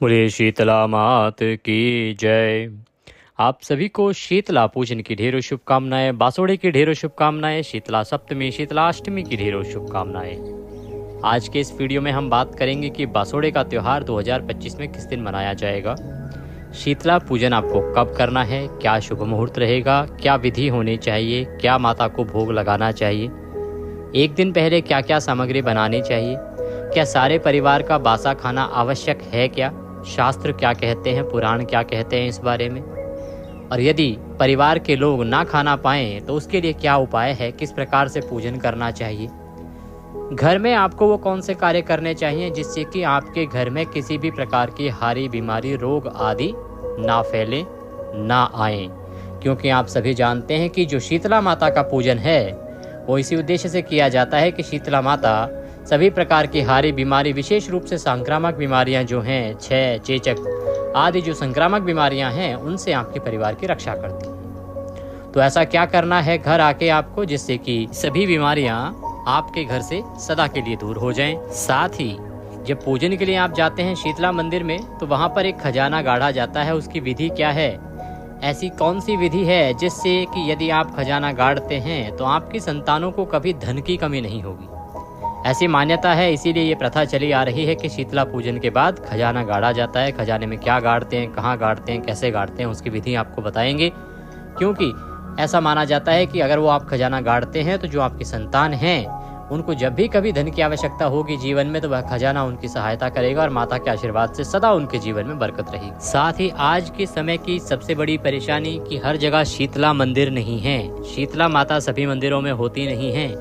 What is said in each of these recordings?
बोले शीतला मात की जय। आप सभी को शीतला पूजन की ढेरों शुभकामनाएं, बासोड़े की ढेरों शुभकामनाएं, शीतला सप्तमी, शीतला अष्टमी की ढेरों शुभकामनाएं। आज के इस वीडियो में हम बात करेंगे कि बासोड़े का त्यौहार 2025 में किस दिन मनाया जाएगा। शीतला पूजन आपको कब करना है, क्या शुभ मुहूर्त रहेगा, क्या विधि होनी चाहिए, क्या माता को भोग लगाना चाहिए, एक दिन पहले क्या क्या सामग्री बनानी चाहिए, क्या सारे परिवार का बासा खाना आवश्यक है, क्या शास्त्र क्या कहते हैं, पुराण क्या कहते हैं इस बारे में, और यदि परिवार के लोग ना खाना पाएं तो उसके लिए क्या उपाय है, किस प्रकार से पूजन करना चाहिए, घर में आपको वो कौन से कार्य करने चाहिए जिससे कि आपके घर में किसी भी प्रकार की हारी बीमारी, रोग आदि ना फैले, ना आए। क्योंकि आप सभी जानते हैं कि जो शीतला माता का पूजन है वो इसी उद्देश्य से किया जाता है कि शीतला माता सभी प्रकार की हारी बीमारी, विशेष रूप से संक्रामक बीमारियां जो हैं, क्षय, चेचक आदि जो संक्रामक बीमारियां हैं, उनसे आपके परिवार की रक्षा करती हैं। तो ऐसा क्या करना है घर आके आपको जिससे कि सभी बीमारियां आपके घर से सदा के लिए दूर हो जाएं। साथ ही जब पूजन के लिए आप जाते हैं शीतला मंदिर में तो वहां पर एक खजाना गाढ़ा जाता है। उसकी विधि क्या है, ऐसी कौन सी विधि है जिससे कि यदि आप खजाना गाड़ते हैं तो आपकी संतानों को कभी धन की कमी नहीं होगी। ऐसी मान्यता है, इसीलिए ये प्रथा चली आ रही है कि शीतला पूजन के बाद खजाना गाड़ा जाता है। खजाने में क्या गाड़ते हैं, कहाँ गाड़ते हैं, कैसे गाड़ते हैं, उसकी विधि आपको बताएंगे। क्योंकि ऐसा माना जाता है कि अगर वो आप खजाना गाड़ते हैं तो जो आपकी संतान हैं उनको जब भी कभी धन की आवश्यकता होगी जीवन में तो वह खजाना उनकी सहायता करेगा और माता के आशीर्वाद से सदा उनके जीवन में बरकत रहेगी। साथ ही आज के समय की सबसे बड़ी परेशानी कि हर जगह शीतला मंदिर नहीं है, शीतला माता सभी मंदिरों में होती नहीं है।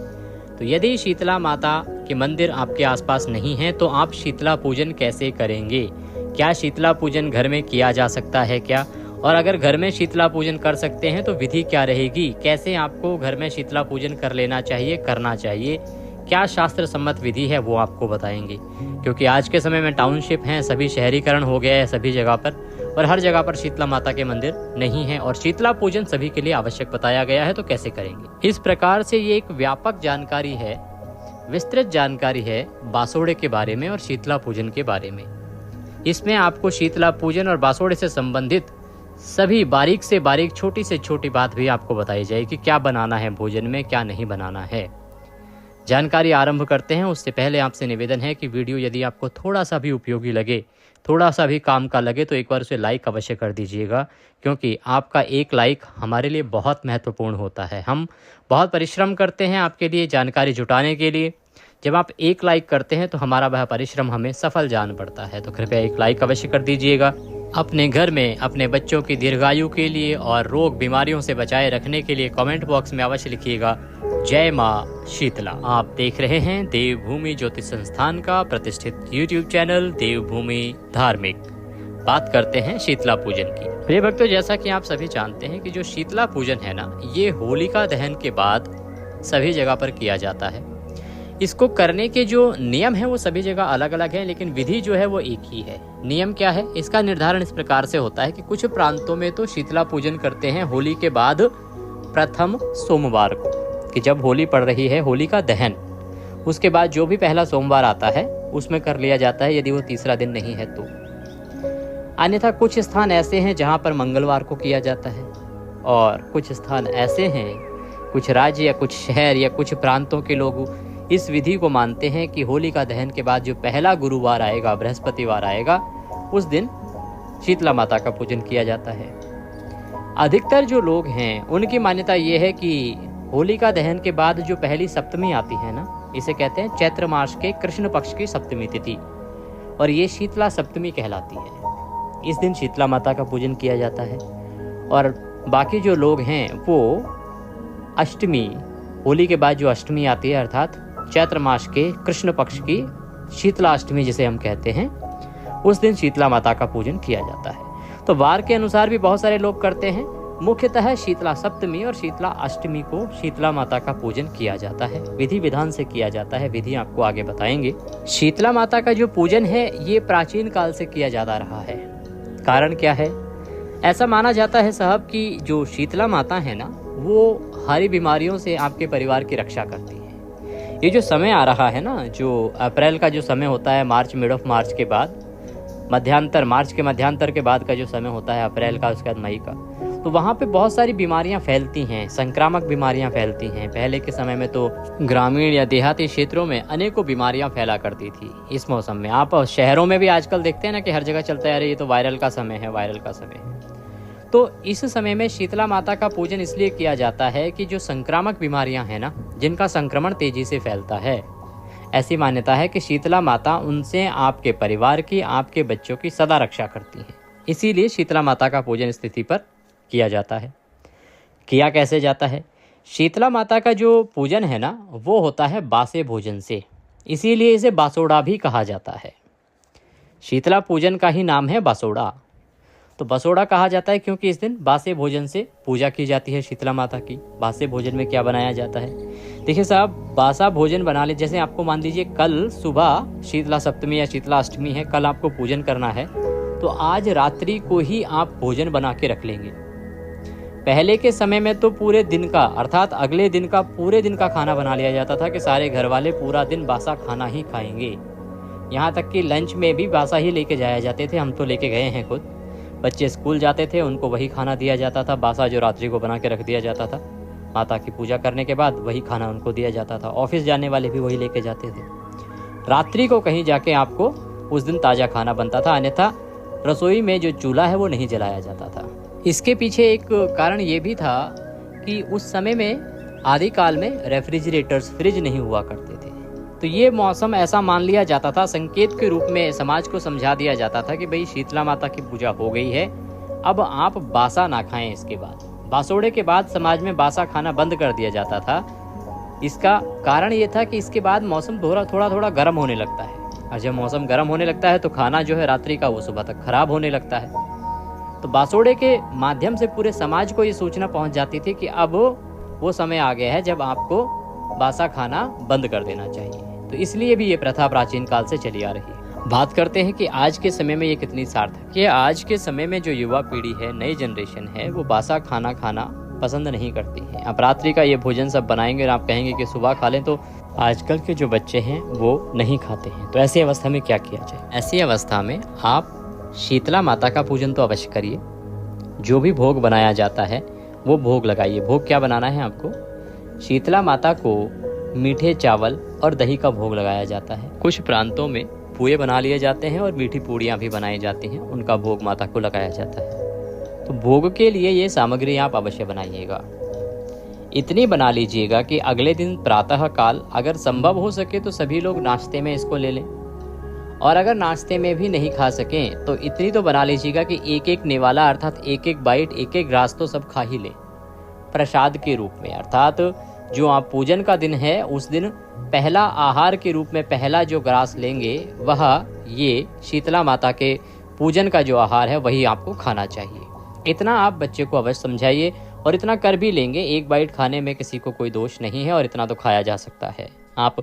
तो यदि शीतला माता के मंदिर आपके आसपास नहीं है तो आप शीतला पूजन कैसे करेंगे, क्या शीतला पूजन घर में किया जा सकता है क्या, और अगर घर में शीतला पूजन कर सकते हैं तो विधि क्या रहेगी, कैसे आपको घर में शीतला पूजन कर लेना चाहिए, करना चाहिए, क्या शास्त्र सम्मत विधि है वो आपको बताएंगे। क्योंकि आज के समय में टाउनशिप हैं, सभी शहरीकरण हो गया है सभी जगह पर, और हर जगह पर शीतला माता के मंदिर नहीं है और शीतला पूजन सभी के लिए आवश्यक बताया गया है। तो कैसे करेंगे, इस प्रकार से ये एक व्यापक जानकारी है, विस्तृत जानकारी है बासोड़े के बारे में और शीतला पूजन के बारे में। इसमें आपको शीतला पूजन और बासोड़े से संबंधित सभी बारीक से बारीक, छोटी से छोटी बात भी आपको बताई जाएगी, क्या बनाना है भोजन में, क्या नहीं बनाना है। जानकारी आरंभ करते हैं उससे पहले आपसे निवेदन है कि वीडियो यदि आपको थोड़ा सा भी उपयोगी लगे, थोड़ा सा भी काम का लगे तो एक बार उसे लाइक अवश्य कर दीजिएगा। क्योंकि आपका एक लाइक हमारे लिए बहुत महत्वपूर्ण होता है। हम बहुत परिश्रम करते हैं आपके लिए जानकारी जुटाने के लिए। जब आप एक लाइक करते हैं तो हमारा वह परिश्रम हमें सफल जान पड़ता है। तो कृपया एक लाइक अवश्य कर दीजिएगा। अपने घर में अपने बच्चों की दीर्घायु के लिए और रोग बीमारियों से बचाए रखने के लिए कमेंट बॉक्स में अवश्य लिखिएगा जय माँ शीतला। आप देख रहे हैं देवभूमि ज्योतिष संस्थान का प्रतिष्ठित यूट्यूब चैनल देवभूमि धार्मिक। बात करते हैं शीतला पूजन की। प्रिय भक्तों, जैसा कि आप सभी जानते हैं कि जो शीतला पूजन है ना, ये होलिका दहन के बाद सभी जगह पर किया जाता है। इसको करने के जो नियम है वो सभी जगह अलग अलग है, लेकिन विधि जो है वो एक ही है। नियम क्या है, इसका निर्धारण इस प्रकार से होता है कि कुछ प्रांतों में तो शीतला पूजन करते हैं होली के बाद प्रथम सोमवार को, कि जब होली पड़ रही है, होली का दहन, उसके बाद जो भी पहला सोमवार आता है उसमें कर लिया जाता है, यदि वो तीसरा दिन नहीं है तो। अन्यथा कुछ स्थान ऐसे हैं जहाँ पर मंगलवार को किया जाता है, और कुछ स्थान ऐसे हैं, कुछ राज्य या कुछ शहर या कुछ प्रांतों के लोग इस विधि को मानते हैं कि होली का दहन के बाद जो पहला गुरुवार आएगा, बृहस्पतिवार आएगा, उस दिन शीतला माता का पूजन किया जाता है। अधिकतर जो लोग हैं उनकी मान्यता ये है कि होलिका दहन के बाद जो पहली सप्तमी आती है ना, इसे कहते हैं चैत्र मास के कृष्ण पक्ष की सप्तमी तिथि, और ये शीतला सप्तमी कहलाती है। इस दिन शीतला माता का पूजन किया जाता है। और बाकी जो लोग हैं वो अष्टमी, होली के बाद जो अष्टमी आती है, अर्थात चैत्र मास के कृष्ण पक्ष की शीतला अष्टमी जिसे हम कहते हैं, उस दिन शीतला माता का पूजन किया जाता है। तो वार के अनुसार भी बहुत सारे लोग करते हैं। मुख्यतः शीतला सप्तमी और शीतला अष्टमी को शीतला माता का पूजन किया जाता है, विधि विधान से किया जाता है। विधि आपको आगे बताएंगे। शीतला माता का जो पूजन है ये प्राचीन काल से किया जाता रहा है। कारण क्या है, ऐसा माना जाता है साहब कि जो शीतला माता है ना, वो हारी बीमारियों से आपके परिवार की रक्षा करती है। ये जो समय आ रहा है ना, जो अप्रैल का जो समय होता है, मार्च, मिड ऑफ मार्च के बाद, मध्यांतर, मार्च के मध्यांतर के बाद का जो समय होता है, अप्रैल का, उसके बाद मई का, तो वहाँ पे बहुत सारी बीमारियाँ फैलती हैं, संक्रामक बीमारियाँ फैलती हैं। पहले के समय में तो ग्रामीण या देहाती क्षेत्रों में अनेकों बीमारियाँ फैला करती थी इस मौसम में। आप शहरों में भी आजकल देखते हैं ना कि हर जगह चलता है, अरे ये तो वायरल का समय है, वायरल का समय है। तो इस समय में शीतला माता का पूजन इसलिए किया जाता है कि जो संक्रामक बीमारियाँ हैं ना, जिनका संक्रमण तेजी से फैलता है, ऐसी मान्यता है कि शीतला माता उनसे आपके परिवार की, आपके बच्चों की सदा रक्षा करती हैं। इसीलिए शीतला माता का पूजन इस तिथि पर किया जाता है। किया कैसे जाता है? शीतला माता का जो पूजन है ना, वो होता है बासे भोजन से, इसीलिए इसे बासोड़ा भी कहा जाता है। शीतला पूजन का ही नाम है बासोड़ा। तो बासोड़ा कहा जाता है क्योंकि इस दिन बासे भोजन से पूजा की जाती है शीतला माता की। बासे भोजन में क्या बनाया जाता है? देखिए साहब, बासा भोजन बना ले, जैसे आपको मान लीजिए कल सुबह शीतला सप्तमी या शीतला अष्टमी है, कल आपको पूजन करना है, तो आज रात्रि को ही आप भोजन बना के रख लेंगे। पहले के समय में तो पूरे दिन का, अर्थात अगले दिन का पूरे दिन का खाना बना लिया जाता था कि सारे घर वाले पूरा दिन बासा खाना ही खाएंगे। यहाँ तक कि लंच में भी बासा ही लेके जाया जाते थे, हम तो लेके गए हैं खुद। बच्चे स्कूल जाते थे, उनको वही खाना दिया जाता था, बासा जो रात्रि को बना के रख दिया जाता था। माता की पूजा करने के बाद वही खाना उनको दिया जाता था। ऑफिस जाने वाले भी वही लेके जाते थे। रात्रि को कहीं जाके आपको उस दिन ताज़ा खाना बनता था, अन्यथा रसोई में जो चूल्हा है वो नहीं जलाया जाता था। इसके पीछे एक कारण ये भी था कि उस समय में आदिकाल में रेफ्रिजरेटर्स, फ्रिज नहीं हुआ करते थे, तो ये मौसम ऐसा मान लिया जाता था, संकेत के रूप में समाज को समझा दिया जाता था कि भाई शीतला माता की पूजा हो गई है, अब आप बासा ना खाएं। इसके बाद बासोड़े के बाद समाज में बासा खाना बंद कर दिया जाता था। इसका कारण ये था कि इसके बाद मौसम थोड़ा गर्म होने लगता है, और जब मौसम गर्म होने लगता है तो खाना जो है रात्रि का वो सुबह तक खराब होने लगता है। तो बासोड़े के माध्यम से पूरे समाज को ये सूचना पहुंच जाती थी कि अब वो समय आ गया है जब आपको बासा खाना बंद कर देना चाहिए। तो इसलिए भी ये प्रथा प्राचीन काल से चली आ रही है। बात करते हैं कि आज के समय में ये कितनी सार्थक है। आज के समय में जो युवा पीढ़ी है, नई जनरेशन है, वो बासा खाना खाना पसंद नहीं करती है। आप रात्रि का ये भोजन सब बनाएंगे और आप कहेंगे कि सुबह खा लें, तो आजकल के जो बच्चे हैं वो नहीं खाते हैं। तो ऐसी अवस्था में क्या किया जाए? ऐसी अवस्था में आप शीतला माता का पूजन तो अवश्य करिए। जो भी भोग बनाया जाता है वो भोग लगाइए। भोग क्या बनाना है आपको? शीतला माता को मीठे चावल और दही का भोग लगाया जाता है। कुछ प्रांतों में पुए बना लिए जाते हैं और मीठी पूड़ियाँ भी बनाई जाती हैं, उनका भोग माता को लगाया जाता है। तो भोग के लिए ये सामग्री आप अवश्य बनाइएगा। इतनी बना लीजिएगा कि अगले दिन प्रातः काल अगर संभव हो सके तो सभी लोग नाश्ते में इसको ले लें, और अगर नाश्ते में भी नहीं खा सकें तो इतनी तो बना लीजिएगा कि एक एक निवाला, अर्थात एक एक बाइट, एक एक ग्रास तो सब खा ही लें प्रसाद के रूप में। अर्थात जो आप पूजन का दिन है उस दिन पहला आहार के रूप में पहला जो ग्रास लेंगे वह ये शीतला माता के पूजन का जो आहार है वही आपको खाना चाहिए। इतना आप बच्चे को अवश्य समझाइए, और इतना कर भी लेंगे। एक बाइट खाने में किसी को कोई दोष नहीं है, और इतना तो खाया जा सकता है। आप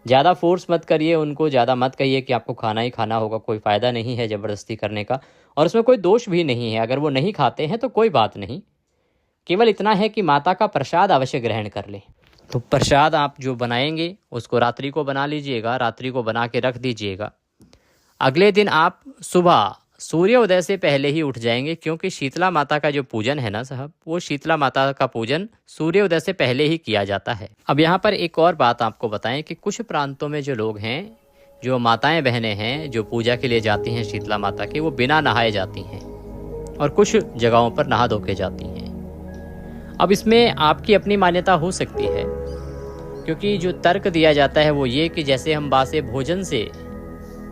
ज़्यादा फोर्स मत करिए उनको, ज़्यादा मत कहिए कि आपको खाना ही खाना होगा। कोई फ़ायदा नहीं है ज़बरदस्ती करने का, और उसमें कोई दोष भी नहीं है। अगर वो नहीं खाते हैं तो कोई बात नहीं, केवल इतना है कि माता का प्रसाद अवश्य ग्रहण कर लें। तो प्रसाद आप जो बनाएंगे उसको रात्रि को बना लीजिएगा, रात्रि को बना के रख दीजिएगा। अगले दिन आप सुबह सूर्योदय से पहले ही उठ जाएंगे, क्योंकि शीतला माता का जो पूजन है ना साहब, वो शीतला माता का पूजन सूर्योदय से पहले ही किया जाता है। अब यहाँ पर एक और बात आपको बताएं कि कुछ प्रांतों में जो लोग हैं, जो माताएं बहनें हैं, जो पूजा के लिए जाती हैं शीतला माता की, वो बिना नहाए जाती हैं, और कुछ जगहों पर नहा धो के जाती हैं। अब इसमें आपकी अपनी मान्यता हो सकती है, क्योंकि जो तर्क दिया जाता है वो ये कि जैसे हम बासे भोजन से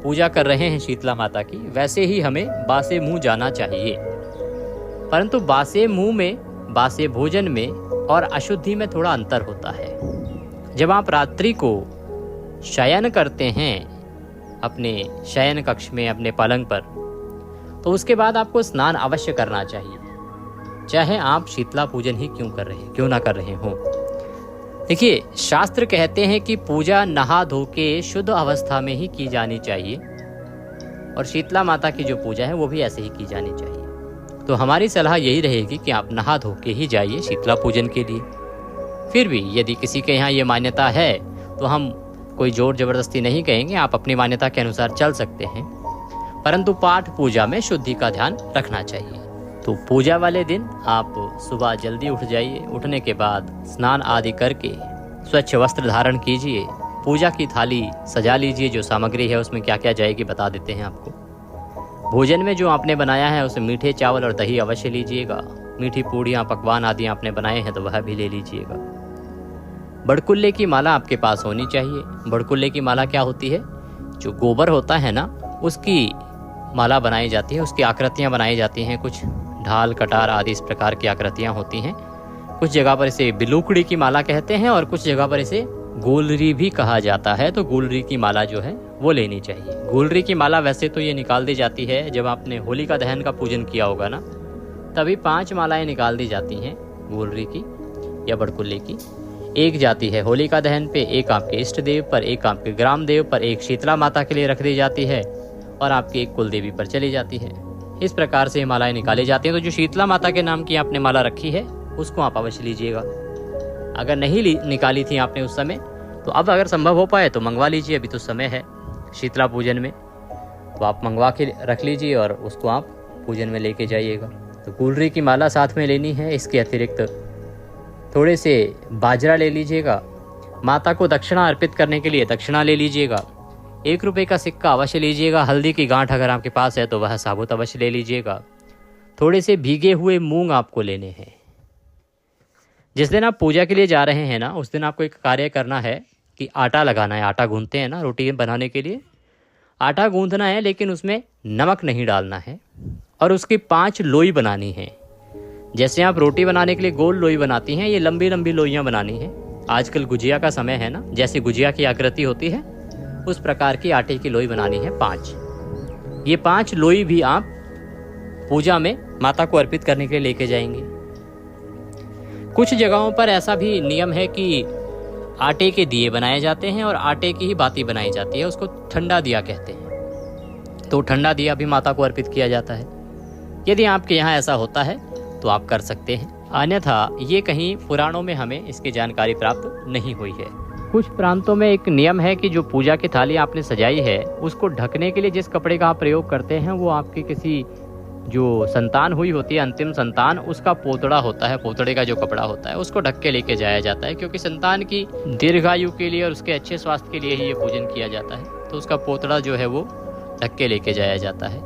पूजा कर रहे हैं शीतला माता की, वैसे ही हमें बासे मुंह जाना चाहिए। परंतु बासे मुंह में, बासे भोजन में और अशुद्धि में थोड़ा अंतर होता है। जब आप रात्रि को शयन करते हैं अपने शयन कक्ष में, अपने पलंग पर, तो उसके बाद आपको स्नान अवश्य करना चाहिए, चाहे आप शीतला पूजन ही क्यों ना कर रहे हों। देखिए, शास्त्र कहते हैं कि पूजा नहा धो के शुद्ध अवस्था में ही की जानी चाहिए, और शीतला माता की जो पूजा है वो भी ऐसे ही की जानी चाहिए। तो हमारी सलाह यही रहेगी कि आप नहा धो के ही जाइए शीतला पूजन के लिए। फिर भी यदि किसी के यहाँ ये मान्यता है तो हम कोई जोर जबरदस्ती नहीं कहेंगे, आप अपनी मान्यता के अनुसार चल सकते हैं। परंतु पाठ पूजा में शुद्धि का ध्यान रखना चाहिए। तो पूजा वाले दिन आप सुबह जल्दी उठ जाइए। उठने के बाद स्नान आदि करके स्वच्छ वस्त्र धारण कीजिए। पूजा की थाली सजा लीजिए। जो सामग्री है उसमें क्या क्या जाएगी बता देते हैं आपको। भोजन में जो आपने बनाया है उसमें मीठे चावल और दही अवश्य लीजिएगा। मीठी पूड़ियाँ पकवान आदि आपने बनाए हैं तो वह भी ले लीजिएगा। बड़कुल्ले की माला आपके पास होनी चाहिए। बड़कुल्ले की माला क्या होती है? जो गोबर होता है ना, उसकी माला बनाई जाती है, उसकी आकृतियाँ बनाई जाती हैं। कुछ ढाल कटार आदि इस प्रकार की आकृतियाँ होती हैं। कुछ जगह पर इसे बिलूकड़ी की माला कहते हैं और कुछ जगह पर इसे गुलरी भी कहा जाता है। तो गुलरी की माला जो है वो लेनी चाहिए। गुलरी की माला वैसे तो ये निकाल दी जाती है जब आपने होलिका दहन का पूजन किया होगा ना, तभी 5 मालाएं निकाल दी जाती हैं गुलरी की या बड़कुल्ले की। एक जाती है होलिका दहन पे, एक आपके इष्ट देव पर, एक आपके ग्राम देव पर, एक शीतला माता के लिए रख दी जाती है और आपकी एक कुल देवी पर चली जाती है। इस प्रकार से मालाएं निकाली जाती हैं। तो जो शीतला माता के नाम की आपने माला रखी है उसको आप अवश्य लीजिएगा। अगर नहीं निकाली थी आपने उस समय तो अब अगर संभव हो पाए तो मंगवा लीजिए। अभी तो समय है शीतला पूजन में, तो आप मंगवा के रख लीजिए और उसको आप पूजन में लेके जाइएगा। तो गुलरी की माला साथ में लेनी है। इसके अतिरिक्त थोड़े से बाजरा ले लीजिएगा। माता को दक्षिणा अर्पित करने के लिए दक्षिणा ले लीजिएगा। 1 रुपये का सिक्का अवश्य लीजिएगा। हल्दी की गांठ अगर आपके पास है तो वह साबुत अवश्य ले लीजिएगा। थोड़े से भीगे हुए मूंग आपको लेने हैं। जिस दिन आप पूजा के लिए जा रहे हैं ना, उस दिन आपको एक कार्य करना है कि आटा लगाना है। आटा गूंथते हैं ना रोटी बनाने के लिए, आटा गूंथना है, लेकिन उसमें नमक नहीं डालना है और उसकी 5 लोई बनानी है। जैसे आप रोटी बनाने के लिए गोल लोई बनाती हैं, ये लंबी लंबी लोइयाँ बनानी है। आजकल गुजिया का समय है ना, जैसे गुजिया की आकृति होती है उस प्रकार की आटे की लोई बनानी है 5। ये 5 लोई भी आप पूजा में माता को अर्पित करने के लिए लेके जाएंगे। कुछ जगहों पर ऐसा भी नियम है कि आटे के दिए बनाए जाते हैं और आटे की ही बाती बनाई जाती है, उसको ठंडा दिया कहते हैं। तो ठंडा दिया भी माता को अर्पित किया जाता है। यदि आपके यहाँ ऐसा होता है तो आप कर सकते हैं, अन्यथा ये कहीं पुराणों में हमें इसकी जानकारी प्राप्त नहीं हुई है। कुछ प्रांतों में एक नियम है कि जो पूजा की थाली आपने सजाई है उसको ढकने के लिए जिस कपड़े का आप प्रयोग करते हैं वो आपके किसी जो संतान हुई होती है, अंतिम संतान, उसका पोतड़ा होता है। पोतड़े का जो कपड़ा होता है उसको ढक के लेके जाया जाता है, क्योंकि संतान की दीर्घायु के लिए और उसके अच्छे स्वास्थ्य के लिए ही ये पूजन किया जाता है। तो उसका पोतड़ा जो है वो ढक के लेके जाया जाता है।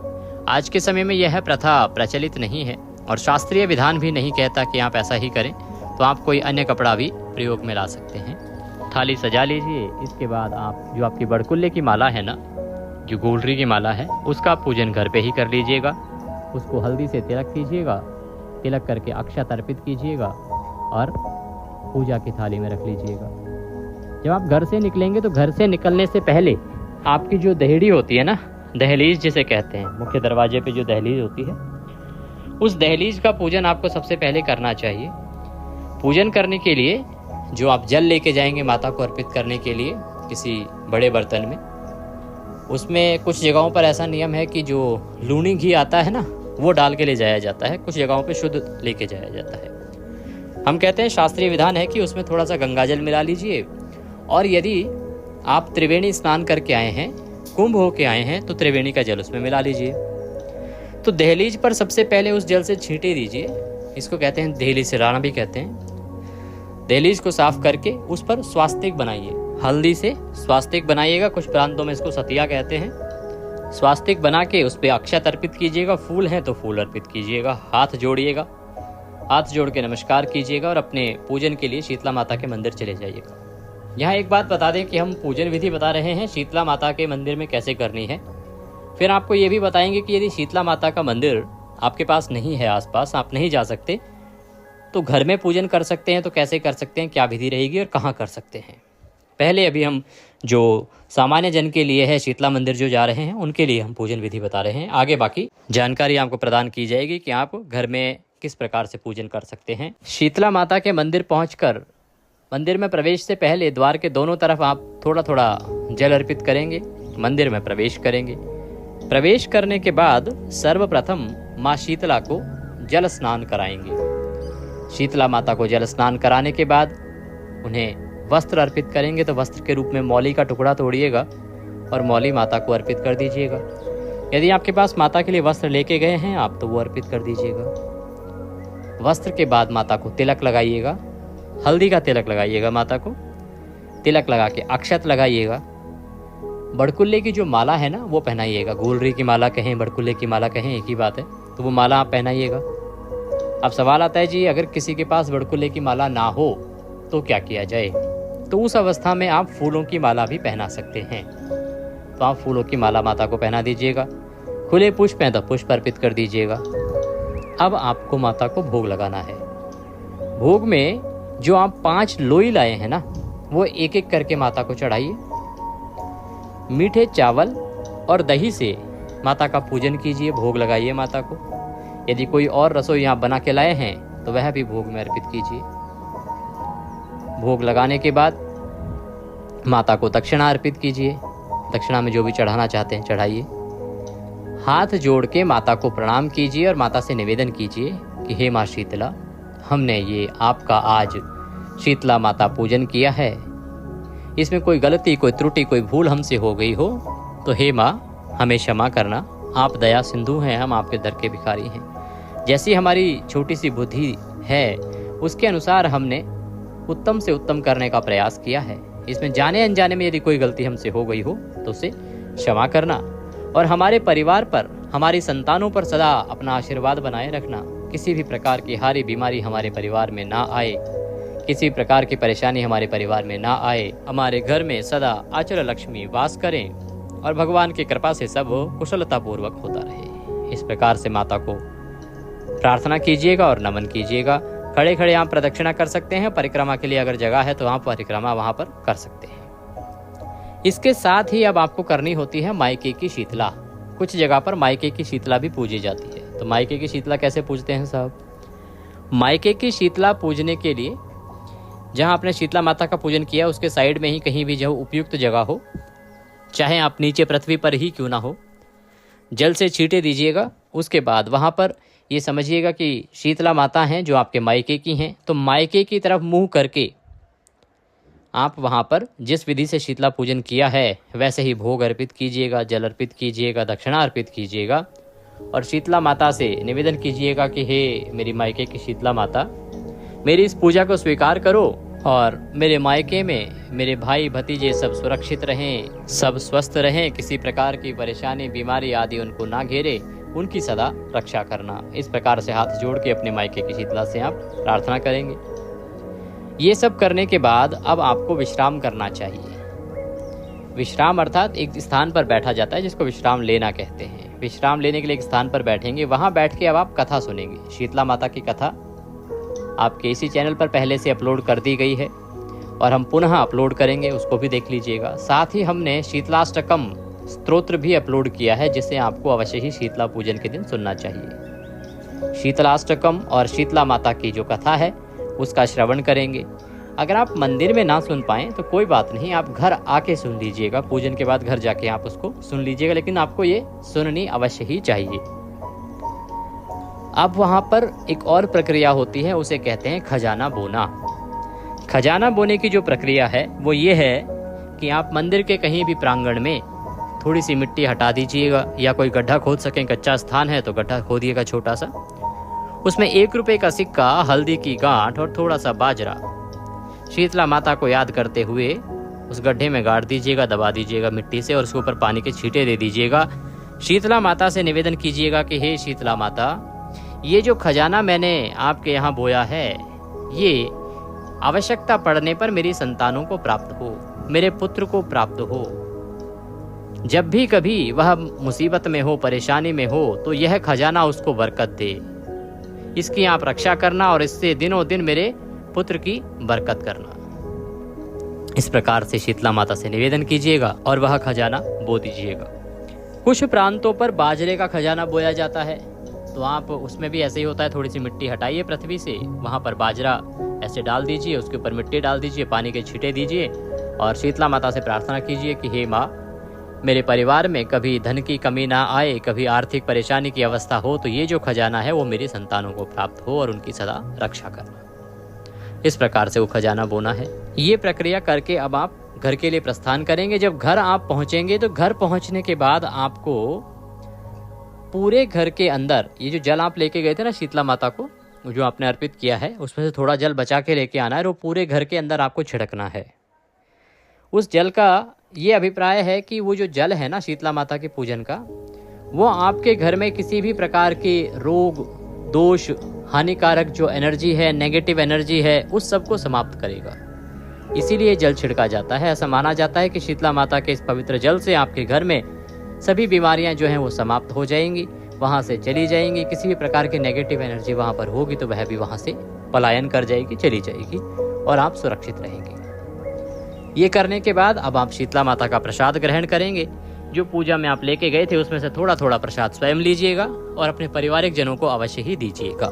आज के समय में यह प्रथा प्रचलित नहीं है और शास्त्रीय विधान भी नहीं कहता कि आप ऐसा ही करें, तो आप कोई अन्य कपड़ा भी प्रयोग में ला सकते हैं। थाली सजा लीजिए। इसके बाद आप जो आपकी बड़कुल्ले की माला है ना, जो गुलरी की माला है, उसका पूजन घर पे ही कर लीजिएगा। उसको हल्दी से तिलक कीजिएगा। तिलक करके अक्षत अर्पित कीजिएगा और पूजा की थाली में रख लीजिएगा। जब आप घर से निकलेंगे तो घर से निकलने से पहले आपकी जो दहड़ी होती है ना, दहलीज जिसे कहते हैं, मुख्य दरवाजे पे जो दहलीज होती है, उस दहलीज का पूजन आपको सबसे पहले करना चाहिए। पूजन करने के लिए जो आप जल लेके जाएंगे माता को अर्पित करने के लिए किसी बड़े बर्तन में, उसमें कुछ जगहों पर ऐसा नियम है कि जो लूनी घी आता है ना वो डाल के ले जाया जाता है। कुछ जगहों पे शुद्ध लेके जाया जाता है। हम कहते हैं शास्त्रीय विधान है कि उसमें थोड़ा सा गंगाजल मिला लीजिए। और यदि आप त्रिवेणी स्नान करके आए हैं, कुंभ होके आए हैं, तो त्रिवेणी का जल उसमें मिला लीजिए। तो दहलीज पर सबसे पहले उस जल से छींटे दीजिए। इसको कहते हैं दहलीज सिराना भी कहते हैं। दहलीज को साफ करके उस पर स्वास्तिक बनाइए। हल्दी से स्वास्तिक बनाइएगा। कुछ प्रांतों में इसको सतिया कहते हैं। स्वास्तिक बना के उस पर अक्षत अर्पित कीजिएगा। फूल हैं तो फूल अर्पित कीजिएगा। हाथ जोड़िएगा। हाथ जोड़ के नमस्कार कीजिएगा और अपने पूजन के लिए शीतला माता के मंदिर चले जाइएगा। यहाँ एक बात बता दें कि हम पूजन विधि बता रहे हैं शीतला माता के मंदिर में कैसे करनी है। फिर आपको ये भी बताएंगे कि यदि शीतला माता का मंदिर आपके पास नहीं है, आसपास आप नहीं जा सकते, तो घर में पूजन कर सकते हैं। तो कैसे कर सकते हैं, क्या विधि रहेगी और कहाँ कर सकते हैं। पहले अभी हम जो सामान्य जन के लिए है, शीतला मंदिर जो जा रहे हैं उनके लिए हम पूजन विधि बता रहे हैं। आगे बाकी जानकारी आपको प्रदान की जाएगी कि आप घर में किस प्रकार से पूजन कर सकते हैं। शीतला माता के मंदिर पहुंचकर मंदिर में प्रवेश से पहले द्वार के दोनों तरफ आप थोड़ा थोड़ा जल अर्पित करेंगे। मंदिर में प्रवेश करेंगे। प्रवेश करने के बाद सर्वप्रथम माँ शीतला को जल स्नान कराएंगे। शीतला माता को जल स्नान कराने के बाद उन्हें वस्त्र अर्पित करेंगे। तो वस्त्र के रूप में मौली का टुकड़ा तोड़िएगा और मौली माता को अर्पित कर दीजिएगा। यदि आपके पास माता के लिए वस्त्र लेके गए हैं आप, तो वो अर्पित कर दीजिएगा। वस्त्र के बाद माता को तिलक लगाइएगा, हल्दी का तिलक लगाइएगा माता को। तिलक लगा के अक्षत लगाइएगा। बड़कुल्ले की जो माला है ना वो पहनाइएगा। गुलरी की माला कहें, बड़कुल्ले की माला कहें, एक ही बात है। तो वो माला आप पहनाइएगा। अब सवाल आता है जी, अगर किसी के पास बड़कुल्ले की माला ना हो तो क्या किया जाए? तो उस अवस्था में आप फूलों की माला भी पहना सकते हैं। तो आप फूलों की माला माता को पहना दीजिएगा। खुले पुष्प हैं तो पुष्प अर्पित कर दीजिएगा। अब आपको माता को भोग लगाना है। भोग में जो आप 5 लोई लाए हैं ना, वो एक एक करके माता को चढ़ाइए। मीठे चावल और दही से माता का पूजन कीजिए, भोग लगाइए माता को। यदि कोई और रसोई यहाँ बना के लाए हैं तो वह भी भोग में अर्पित कीजिए। भोग लगाने के बाद माता को दक्षिणा अर्पित कीजिए। दक्षिणा में जो भी चढ़ाना चाहते हैं चढ़ाइए। हाथ जोड़ के माता को प्रणाम कीजिए और माता से निवेदन कीजिए कि हे माँ शीतला, हमने ये आपका आज शीतला माता पूजन किया है, इसमें कोई गलती, कोई त्रुटि, कोई भूल हमसे हो गई हो तो हे माँ हमें क्षमा करना। आप दया सिंधु हैं, हम आपके दर के भिखारी हैं। जैसी हमारी छोटी सी बुद्धि है उसके अनुसार हमने उत्तम से उत्तम करने का प्रयास किया है। इसमें जाने अनजाने में यदि कोई गलती हमसे हो गई हो तो उसे क्षमा करना और हमारे परिवार पर, हमारी संतानों पर सदा अपना आशीर्वाद बनाए रखना। किसी भी प्रकार की हारी बीमारी हमारे परिवार में ना आए, किसी प्रकार की परेशानी हमारे परिवार में ना आए। हमारे घर में सदा आचल लक्ष्मी वास करें और भगवान की कृपा से सब कुशलता पूर्वक होता रहे। इस प्रकार से माता को प्रार्थना कीजिएगा और नमन कीजिएगा। खड़े खड़े आप प्रदक्षिणा कर सकते हैं। परिक्रमा के लिए अगर जगह है तो आप परिक्रमा वहां पर कर सकते हैं। इसके साथ ही अब आपको करनी होती है मायके की शीतला। कुछ जगह पर मायके की शीतला भी पूजी जाती है। तो मायके की शीतला कैसे पूजते हैं साहब? मायके की शीतला पूजने के लिए जहां आपने शीतला माता का पूजन किया उसके साइड में ही कहीं भी जो उपयुक्त जगह हो, चाहे आप नीचे पृथ्वी पर ही क्यों ना हो, जल से छींटे दीजिएगा। उसके बाद वहां पर ये समझिएगा कि शीतला माता हैं जो आपके मायके की हैं। तो मायके की तरफ मुंह करके आप वहां पर जिस विधि से शीतला पूजन किया है वैसे ही भोग अर्पित कीजिएगा, जल अर्पित कीजिएगा, दक्षिणा अर्पित कीजिएगा और शीतला माता से निवेदन कीजिएगा कि हे मेरी मायके की शीतला माता, मेरी इस पूजा को स्वीकार करो और मेरे मायके में मेरे भाई भतीजे सब सुरक्षित रहें, सब स्वस्थ रहें, किसी प्रकार की परेशानी, बीमारी आदि उनको ना घेरे, उनकी सदा रक्षा करना। इस प्रकार से हाथ जोड़ के अपने मायके की शीतला से आप प्रार्थना करेंगे। ये सब करने के बाद अब आपको विश्राम करना चाहिए। विश्राम अर्थात एक स्थान पर बैठा जाता है जिसको विश्राम लेना कहते हैं। विश्राम लेने के लिए एक स्थान पर बैठेंगे, वहां बैठ के अब आप कथा सुनेंगे। शीतला माता की कथा आपके इसी चैनल पर पहले से अपलोड कर दी गई है और हम पुनः अपलोड करेंगे, उसको भी देख लीजिएगा। साथ ही हमने शीतलाष्टकम स्तोत्र भी अपलोड किया है जिसे आपको अवश्य ही शीतला पूजन के दिन सुनना चाहिए। शीतलाष्टकम और शीतला माता की जो कथा है उसका श्रवण करेंगे। अगर आप मंदिर में ना सुन पाएं तो कोई बात नहीं, आप घर आके सुन लीजिएगा। पूजन के बाद घर जाके आप उसको सुन लीजिएगा, लेकिन आपको ये सुननी अवश्य ही चाहिए। अब वहां पर एक और प्रक्रिया होती है, उसे कहते हैं खजाना बोना। खजाना बोने की जो प्रक्रिया है वो ये है कि आप मंदिर के कहीं भी प्रांगण में थोड़ी सी मिट्टी हटा दीजिएगा या कोई गड्ढा खोद सकें, कच्चा स्थान है तो गड्ढा खोदिएगा छोटा सा। उसमें 1 रुपए का सिक्का, हल्दी की गांठ और थोड़ा सा बाजरा शीतला माता को याद करते हुए उस गड्ढे में गाड़ दीजिएगा, दबा दीजिएगा मिट्टी से और उसके ऊपर पानी के छींटे दे दीजिएगा। शीतला माता से निवेदन कीजिएगा कि हे शीतला माता, ये जो खजाना मैंने आपके यहाँ बोया है ये आवश्यकता पड़ने पर मेरी संतानों को प्राप्त हो, मेरे पुत्र को प्राप्त हो। जब भी कभी वह मुसीबत में हो, परेशानी में हो तो यह खजाना उसको बरकत दे। इसकी आप रक्षा करना और इससे दिनों दिन मेरे पुत्र की बरकत करना। इस प्रकार से शीतला माता से निवेदन कीजिएगा और वह खजाना बो दीजिएगा। कुछ प्रांतों पर बाजरे का खजाना बोया जाता है तो आप उसमें भी ऐसे ही होता है, थोड़ी सी मिट्टी हटाइए पृथ्वी से, वहां पर बाजरा ऐसे डाल दीजिए, उसके ऊपर मिट्टी डाल दीजिए, पानी के छींटे दीजिए और शीतला माता से प्रार्थना कीजिए कि हे माँ, मेरे परिवार में कभी धन की कमी ना आए, कभी आर्थिक परेशानी की अवस्था हो तो ये जो खजाना है वो मेरी संतानों को प्राप्त हो और उनकी सदा रक्षा करना। इस प्रकार से वो खजाना बोना है। ये प्रक्रिया करके अब आप घर के लिए प्रस्थान करेंगे। जब घर आप पहुंचेंगे तो घर पहुंचने के बाद आपको पूरे घर के अंदर ये जो जल आप लेके गए थे ना शीतला माता को, जो आपने अर्पित किया है, उसमें से थोड़ा जल बचा के लेके आना है और वो पूरे घर के अंदर आपको छिड़कना है। उस जल का ये अभिप्राय है कि वो जो जल है ना शीतला माता के पूजन का, वो आपके घर में किसी भी प्रकार के रोग, दोष, हानिकारक जो एनर्जी है, नेगेटिव एनर्जी है, उस सब को समाप्त करेगा। इसीलिए जल छिड़का जाता है। ऐसा माना जाता है कि शीतला माता के इस पवित्र जल से आपके घर में सभी बीमारियां जो हैं वो समाप्त हो जाएंगी, वहाँ से चली जाएंगी। किसी भी प्रकार की नेगेटिव एनर्जी वहाँ पर होगी तो वह भी वहाँ से पलायन कर जाएगी, चली जाएगी और आप सुरक्षित रहेंगे। ये करने के बाद अब आप शीतला माता का प्रसाद ग्रहण करेंगे। जो पूजा में आप लेके गए थे उसमें से थोड़ा थोड़ा प्रसाद स्वयं लीजिएगा और अपने पारिवारिक जनों को अवश्य ही दीजिएगा।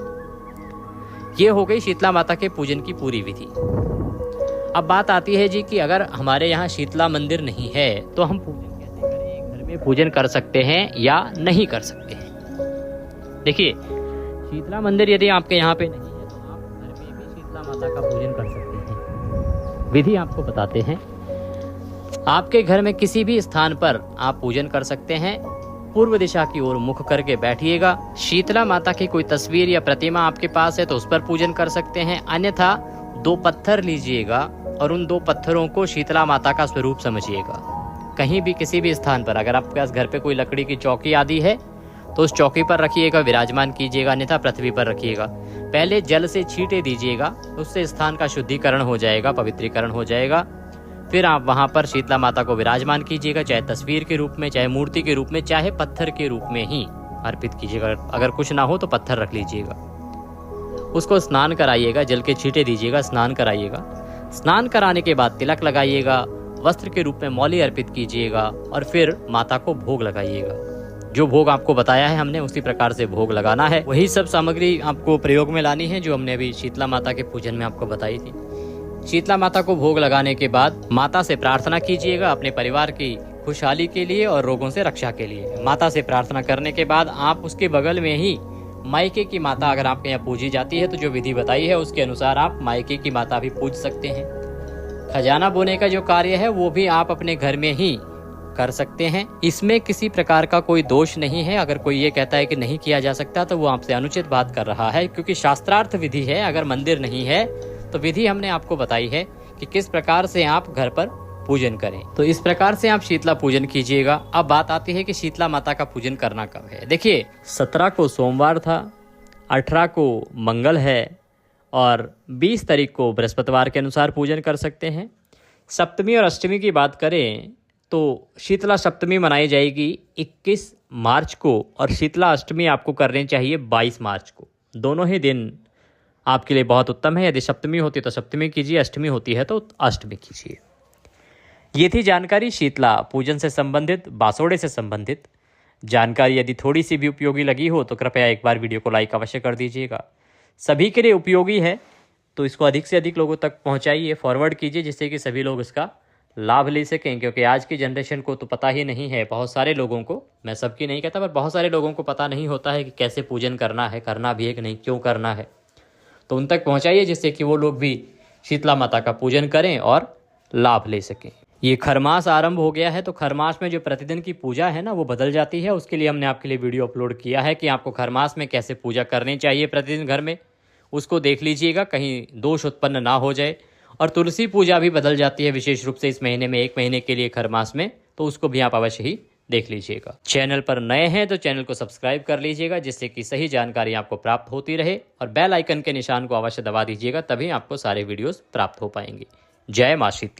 ये हो गई शीतला माता के पूजन की पूरी विधि। अब बात आती है जी कि अगर हमारे यहाँ शीतला मंदिर नहीं है तो हम पूजन कैसे करें, घर में पूजन कर सकते हैं या नहीं कर सकते हैं। देखिए, शीतला मंदिर यदि आपके यहाँ पे नहीं है तो आप घर में भी शीतला माता का पूजन कर सकते हैं। विधि आपको बताते हैं। आपके घर में किसी भी स्थान पर आप पूजन कर सकते हैं। पूर्व दिशा की ओर मुख करके बैठिएगा। शीतला माता की कोई तस्वीर या प्रतिमा आपके पास है तो उस पर पूजन कर सकते हैं, अन्यथा 2 पत्थर लीजिएगा और उन 2 पत्थरों को शीतला माता का स्वरूप समझिएगा। कहीं भी किसी भी स्थान पर अगर आपके पास घर पे कोई लकड़ी की चौकी आदि है तो उस चौकी पर रखिएगा, विराजमान कीजिएगा, अन्यथा पृथ्वी पर रखिएगा। पहले जल से छींटे दीजिएगा, उससे स्थान का शुद्धिकरण हो जाएगा, पवित्रीकरण हो जाएगा। फिर आप वहां पर शीतला माता को विराजमान कीजिएगा, चाहे तस्वीर के रूप में, चाहे मूर्ति के रूप में, चाहे पत्थर के रूप में ही अर्पित कीजिएगा। अगर कुछ ना हो तो पत्थर रख लीजिएगा। उसको स्नान कराइएगा, जल के छींटे दीजिएगा, स्नान कराइएगा। स्नान कराने के बाद तिलक लगाइएगा, वस्त्र के रूप में मौली अर्पित कीजिएगा और फिर माता को भोग लगाइएगा। जो भोग आपको बताया है हमने उसी प्रकार से भोग लगाना है। वही सब सामग्री आपको प्रयोग में लानी है जो हमने अभी शीतला माता के पूजन में आपको बताई थी। शीतला माता को भोग लगाने के बाद माता से प्रार्थना कीजिएगा अपने परिवार की खुशहाली के लिए और रोगों से रक्षा के लिए। माता से प्रार्थना करने के बाद आप उसके बगल में ही मायके की माता अगर आपके यहाँ पूजी जाती है तो जो विधि बताई है उसके अनुसार आप मायके की माता भी पूज सकते हैं। खजाना बोने का जो कार्य है वो भी आप अपने घर में ही कर सकते हैं। इसमें किसी प्रकार का कोई दोष नहीं है। अगर कोई ये कहता है कि नहीं किया जा सकता तो वो आपसे अनुचित बात कर रहा है, क्योंकि शास्त्रार्थ विधि है। अगर मंदिर नहीं है तो विधि हमने आपको बताई है कि किस प्रकार से आप घर पर पूजन करें। तो इस प्रकार से आप शीतला पूजन कीजिएगा। अब बात आती है कि शीतला माता का पूजन करना कब है। देखिए, 17 को सोमवार था, 18 को मंगल है और 20 तारीख को बृहस्पतिवार के अनुसार पूजन कर सकते हैं। सप्तमी और अष्टमी की बात करें तो शीतला सप्तमी मनाई जाएगी 21 मार्च को और शीतला अष्टमी आपको करनी चाहिए 22 मार्च को। दोनों ही दिन आपके लिए बहुत उत्तम है। यदि सप्तमी होती तो सप्तमी कीजिए, अष्टमी होती है तो अष्टमी कीजिए। ये थी जानकारी शीतला पूजन से संबंधित, बासोड़े से संबंधित जानकारी। यदि थोड़ी सी भी उपयोगी लगी हो तो कृपया एक बार वीडियो को लाइक अवश्य कर दीजिएगा। सभी के लिए उपयोगी है तो इसको अधिक से अधिक लोगों तक पहुंचाइए, फॉरवर्ड कीजिए, जिससे कि सभी लोग इसका लाभ ले सकें। क्योंकि आज की जनरेशन को तो पता ही नहीं है, बहुत सारे लोगों को, मैं सबकी नहीं कहता पर बहुत सारे लोगों को पता नहीं होता है कि कैसे पूजन करना है, करना भी है कि नहीं, क्यों करना है। तो उन तक पहुंचाइए जिससे कि वो लोग भी शीतला माता का पूजन करें और लाभ ले सकें। ये खरमास आरंभ हो गया है तो खरमास में जो प्रतिदिन की पूजा है ना वो बदल जाती है। उसके लिए हमने आपके लिए वीडियो अपलोड किया है कि आपको खरमास में कैसे पूजा करनी चाहिए प्रतिदिन घर में, उसको देख लीजिएगा, कहीं दोष उत्पन्न ना हो जाए। और तुलसी पूजा भी बदल जाती है विशेष रूप से इस महीने में, 1 महीने के लिए खरमास में, तो उसको भी आप अवश्य ही देख लीजिएगा। चैनल पर नए हैं तो चैनल को सब्सक्राइब कर लीजिएगा जिससे कि सही जानकारी आपको प्राप्त होती रहे और बेल आइकन के निशान को अवश्य दबा दीजिएगा, तभी आपको सारे वीडियोस प्राप्त हो पाएंगे। जय मां शीतला।